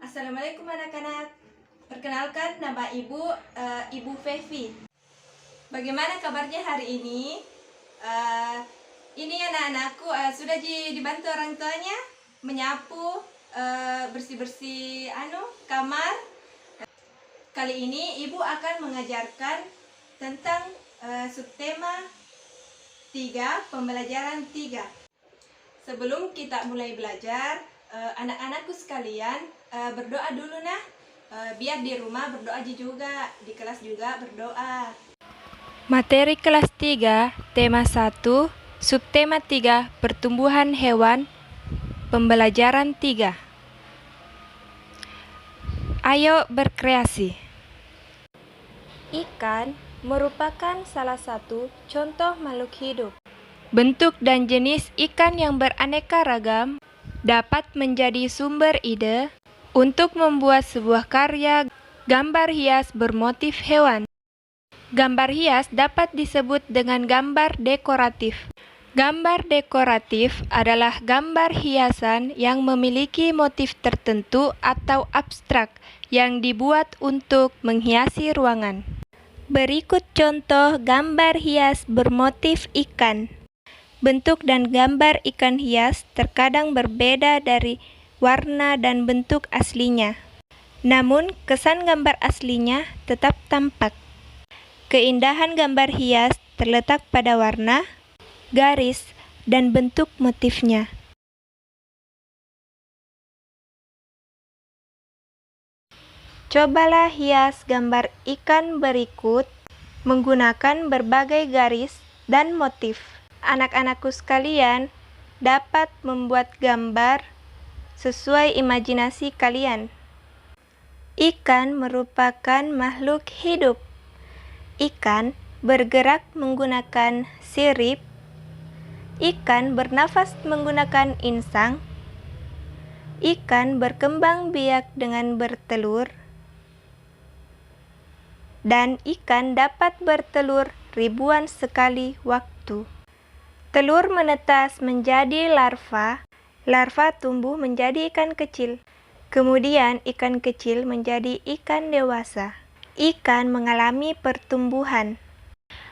Assalamualaikum anak-anak. Perkenalkan, nama Ibu Fevi. Bagaimana kabarnya hari ini? Ini anak-anakku sudah dibantu orang tuanya menyapu, bersih-bersih kamar. Kali ini Ibu akan mengajarkan tentang subtema 3, pembelajaran 3. Sebelum kita mulai belajar, anak-anakku sekalian, berdoa dulu nah. Biar di rumah berdoa juga, di kelas juga berdoa. Materi kelas 3, tema 1, subtema 3, pertumbuhan hewan, pembelajaran 3. Ayo berkreasi. Ikan merupakan salah satu contoh makhluk hidup. Bentuk dan jenis ikan yang beraneka ragam dapat menjadi sumber ide untuk membuat sebuah karya gambar hias bermotif hewan. Gambar hias dapat disebut dengan gambar dekoratif. Gambar dekoratif adalah gambar hiasan yang memiliki motif tertentu atau abstrak yang dibuat untuk menghiasi ruangan. Berikut contoh gambar hias bermotif ikan. Bentuk dan gambar ikan hias terkadang berbeda dari warna dan bentuk aslinya. Namun, kesan gambar aslinya tetap tampak. Keindahan gambar hias terletak pada warna, garis, dan bentuk motifnya. Cobalah hias gambar ikan berikut menggunakan berbagai garis dan motif. Anak-anakku sekalian dapat membuat gambar sesuai imajinasi kalian. Ikan merupakan makhluk hidup. Ikan bergerak menggunakan sirip. Ikan bernafas menggunakan insang. Ikan berkembang biak dengan bertelur. Dan ikan dapat bertelur ribuan sekali waktu. Telur menetas menjadi larva. Larva tumbuh menjadi ikan kecil. Kemudian ikan kecil menjadi ikan dewasa. Ikan mengalami pertumbuhan.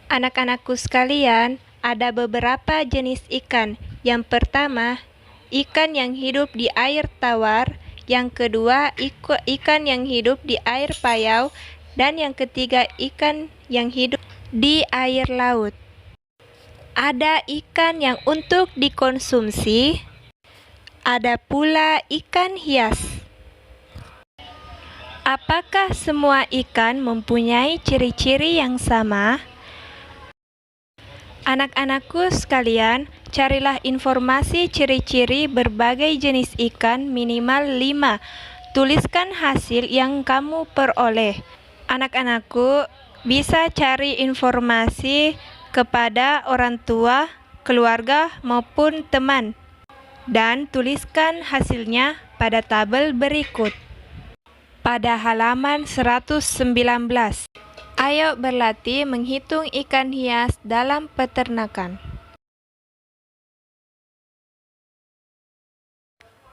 Anak-anakku sekalian, ada beberapa jenis ikan. Yang pertama, ikan yang hidup di air tawar. Yang kedua, ikan yang hidup di air payau. Dan yang ketiga, ikan yang hidup di air laut. Ada ikan yang untuk dikonsumsi. Ada pula ikan hias. Apakah semua ikan mempunyai ciri-ciri yang sama? Anak-anakku sekalian, carilah informasi ciri-ciri berbagai jenis ikan minimal 5. Tuliskan hasil yang kamu peroleh. Anak-anakku bisa cari informasi kepada orang tua, keluarga, maupun teman. Dan tuliskan hasilnya pada tabel berikut. Pada halaman 119. Ayo berlatih menghitung ikan hias dalam peternakan.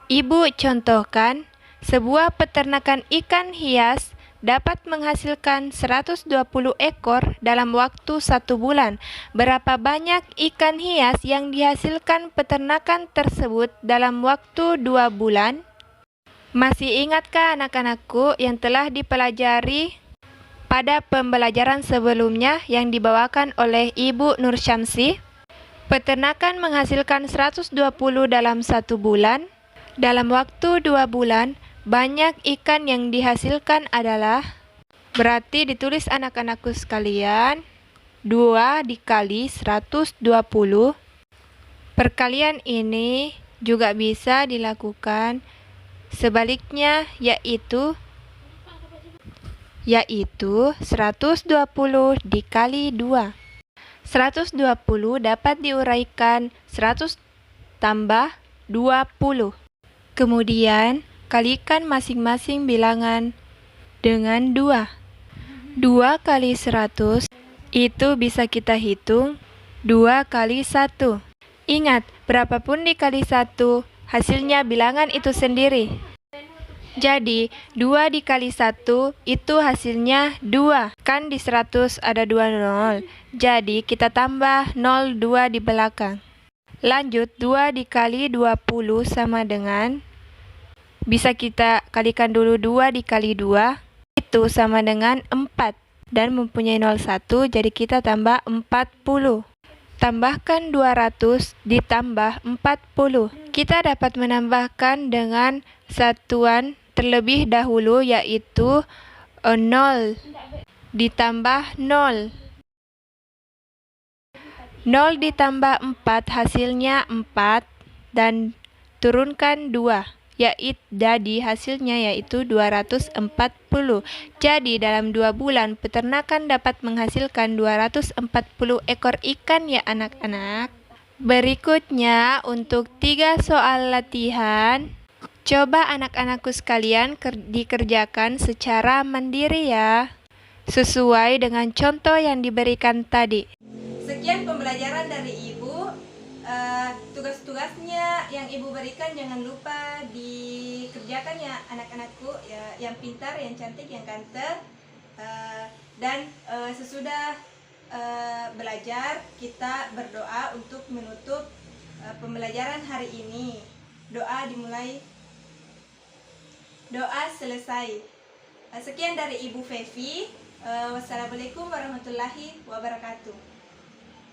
Ibu contohkan, sebuah peternakan ikan hias dapat menghasilkan 120 ekor dalam waktu 1 bulan. Berapa banyak ikan hias yang dihasilkan peternakan tersebut dalam waktu 2 bulan? Masih ingatkah anak-anakku yang telah dipelajari pada pembelajaran sebelumnya yang dibawakan oleh Ibu Nur Syamsi? Peternakan menghasilkan 120 dalam 1 bulan. Dalam waktu 2 bulan, banyak ikan yang dihasilkan adalah, berarti ditulis anak-anakku sekalian, 2 dikali 120. Perkalian ini juga bisa dilakukan sebaliknya, yaitu 120 dikali 2. 120 dapat diuraikan 100 tambah 20. Kemudian kalikan masing-masing bilangan dengan 2. 2 kali 100 itu bisa kita hitung 2 kali 1. Ingat, berapapun dikali 1, hasilnya bilangan itu sendiri. Jadi, 2 dikali 1 itu hasilnya 2. Kan di 100 ada 2 nol. Jadi, kita tambah 0 2 di belakang. Lanjut, 2 dikali 20 sama dengan, bisa kita kalikan dulu 2 dikali 2, itu sama dengan 4. Dan mempunyai 01, jadi kita tambah 40. Tambahkan 200 ditambah 40. Kita dapat menambahkan dengan satuan terlebih dahulu, yaitu 0 ditambah 0. 0 ditambah 4 hasilnya 4 dan turunkan 2. Jadi hasilnya yaitu 240. Jadi dalam 2 bulan peternakan dapat menghasilkan 240 ekor ikan ya anak-anak. Berikutnya untuk 3 soal latihan. Coba anak-anakku sekalian dikerjakan secara mandiri ya, sesuai dengan contoh yang diberikan tadi. Sekian pembelajaran dari Ibu. Tugas-tugasnya yang Ibu berikan jangan lupa dikerjakan ya anak-anakku ya, yang pintar, yang cantik, yang ganteng. Dan sesudah belajar kita berdoa untuk menutup pembelajaran hari ini. Doa dimulai, doa selesai. Sekian dari Ibu Fevi. Wassalamualaikum warahmatullahi wabarakatuh.